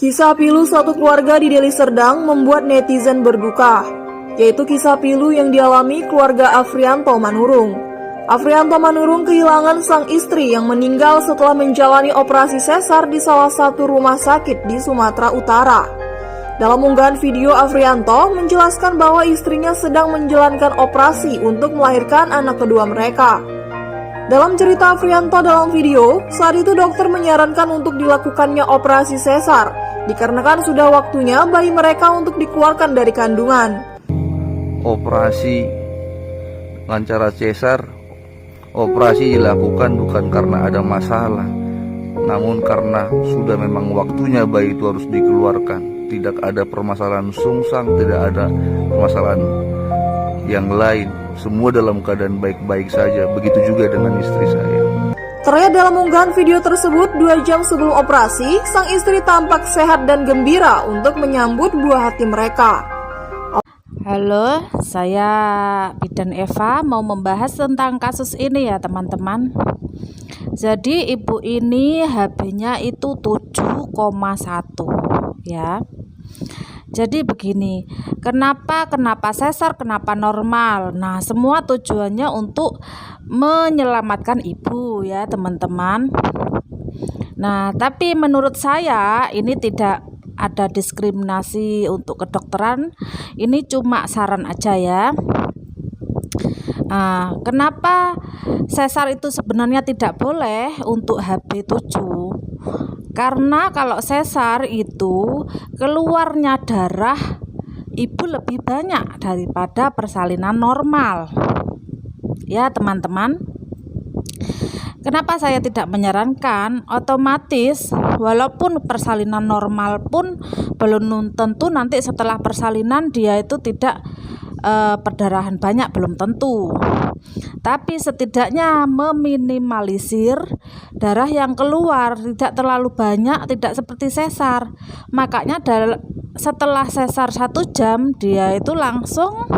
Kisah pilu suatu keluarga di Deli Serdang membuat netizen berduka, yaitu kisah pilu yang dialami keluarga Afrianto Manurung. Afrianto Manurung kehilangan sang istri yang meninggal setelah menjalani operasi sesar di salah satu rumah sakit di Sumatera Utara. Dalam unggahan video, Afrianto menjelaskan bahwa istrinya sedang menjalankan operasi untuk melahirkan anak kedua mereka. Dalam cerita Afrianto dalam video, saat itu dokter menyarankan untuk dilakukannya operasi sesar, dikarenakan sudah waktunya bayi mereka untuk dikeluarkan dari kandungan. Operasi dengan cara sesar, operasi dilakukan bukan karena ada masalah, namun karena sudah memang waktunya bayi itu harus dikeluarkan. Tidak ada permasalahan sungsang, tidak ada permasalahan yang lain. Semua dalam keadaan baik-baik saja. Begitu juga dengan istri saya. Terlihat dalam unggahan video tersebut, 2 jam sebelum operasi, sang istri tampak sehat dan gembira untuk menyambut buah hati mereka. Halo, saya Bidan Eva mau membahas tentang kasus ini ya teman-teman. Jadi ibu ini HB-nya itu 7,1 ya. Jadi begini, kenapa sesar, kenapa normal? Nah, semua tujuannya untuk menyelamatkan ibu ya teman-teman. Nah, tapi menurut saya ini tidak ada diskriminasi untuk kedokteran. Ini cuma saran aja ya. Nah, kenapa sesar itu sebenarnya tidak boleh untuk HB7? Karena kalau sesar itu keluarnya darah ibu lebih banyak daripada persalinan normal. Ya teman-teman. Kenapa saya tidak menyarankan? Otomatis walaupun persalinan normal pun belum tentu nanti setelah persalinan dia itu tidak perdarahan banyak, belum tentu. Tapi setidaknya meminimalisir darah yang keluar tidak terlalu banyak, tidak seperti sesar. Makanya setelah sesar 1 jam dia itu langsung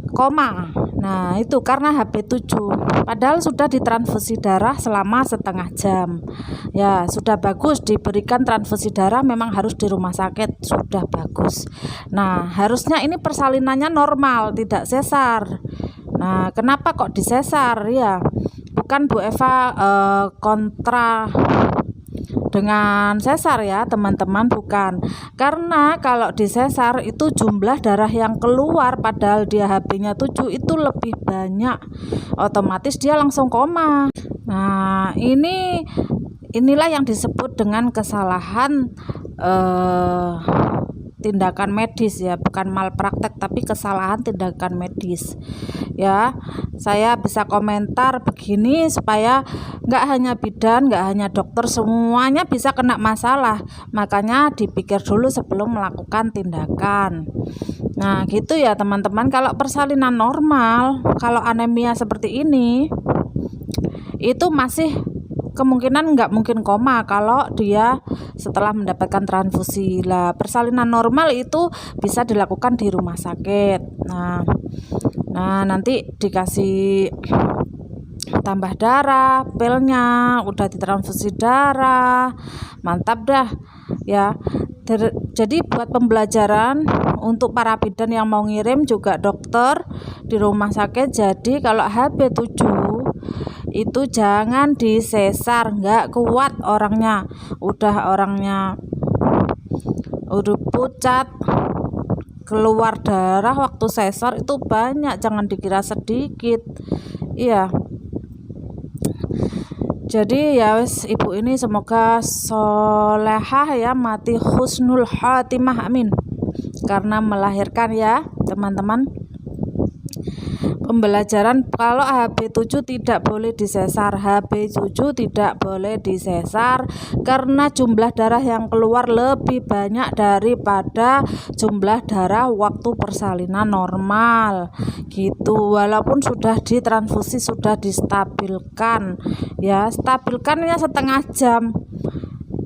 koma. Nah itu karena HB7, padahal sudah ditransfusi darah selama setengah jam. Ya sudah bagus, diberikan transfusi darah memang harus di rumah sakit, sudah bagus. Nah harusnya ini persalinannya normal, tidak sesar. Nah kenapa kok disesar ya? Bukan Bu Eva kontra dengan sesar ya teman-teman, bukan. Karena kalau disesar itu jumlah darah yang keluar padahal dia HB-nya 7 itu lebih banyak, otomatis dia langsung koma. Nah inilah yang disebut dengan kesalahan tindakan medis ya, bukan malpraktek tapi kesalahan tindakan medis ya. Saya bisa komentar begini supaya nggak hanya bidan, nggak hanya dokter, semuanya bisa kena masalah. Makanya dipikir dulu sebelum melakukan tindakan. Nah gitu ya teman-teman. Kalau persalinan normal, kalau anemia seperti ini itu masih kemungkinan nggak mungkin koma kalau dia setelah mendapatkan transfusi. Lah persalinan normal itu bisa dilakukan di rumah sakit. Nah nanti dikasih tambah darah, pilnya udah ditransfusi darah, mantap dah ya. Jadi buat pembelajaran untuk para bidan yang mau ngirim juga dokter di rumah sakit. Jadi kalau HB7 itu jangan disesar, nggak kuat orangnya udah pucat, keluar darah waktu sesar itu banyak, jangan dikira sedikit. Iya. Jadi ya wes, ibu ini semoga solehah ya, mati husnul khatimah, amin. Karena melahirkan ya teman-teman. Pembelajaran kalau HB7 tidak boleh disesar, HB7 tidak boleh disesar karena jumlah darah yang keluar lebih banyak daripada jumlah darah waktu persalinan normal gitu. Walaupun sudah ditransfusi, sudah distabilkan ya, stabilkannya setengah jam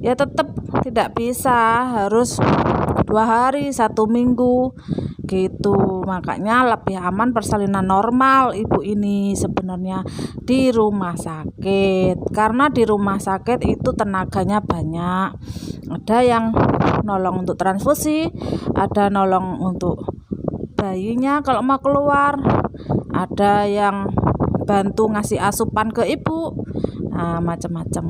ya, tetap tidak bisa, harus 2 hari, 1 minggu gitu. Makanya lebih aman persalinan normal ibu ini sebenarnya di rumah sakit, karena di rumah sakit itu tenaganya banyak Ada yang nolong untuk transfusi, ada nolong untuk bayinya kalau mau keluar, ada yang bantu ngasih asupan ke ibu, nah macam-macam.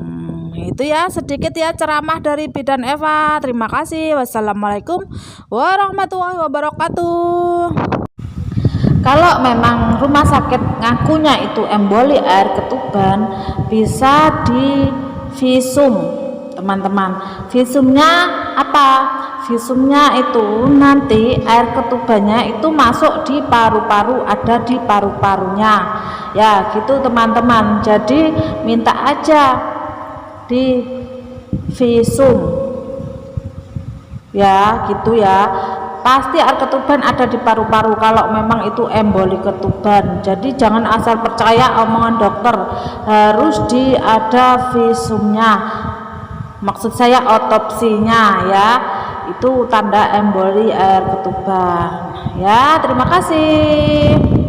Itu ya sedikit ya ceramah dari Bidan Eva. Terima kasih. Wassalamualaikum warahmatullahi wabarakatuh. Kalau memang rumah sakit ngakunya itu emboli air ketuban, bisa di visum teman-teman. Visumnya apa? Visumnya itu nanti air ketubannya itu masuk di paru-paru, ada di paru-parunya ya gitu teman-teman. Jadi minta aja di visum ya gitu ya. Pasti air ketuban ada di paru-paru kalau memang itu emboli ketuban. Jadi jangan asal percaya omongan dokter, harus ada visumnya. Maksud saya otopsinya ya. Itu tanda emboli air ketuban. Ya, terima kasih.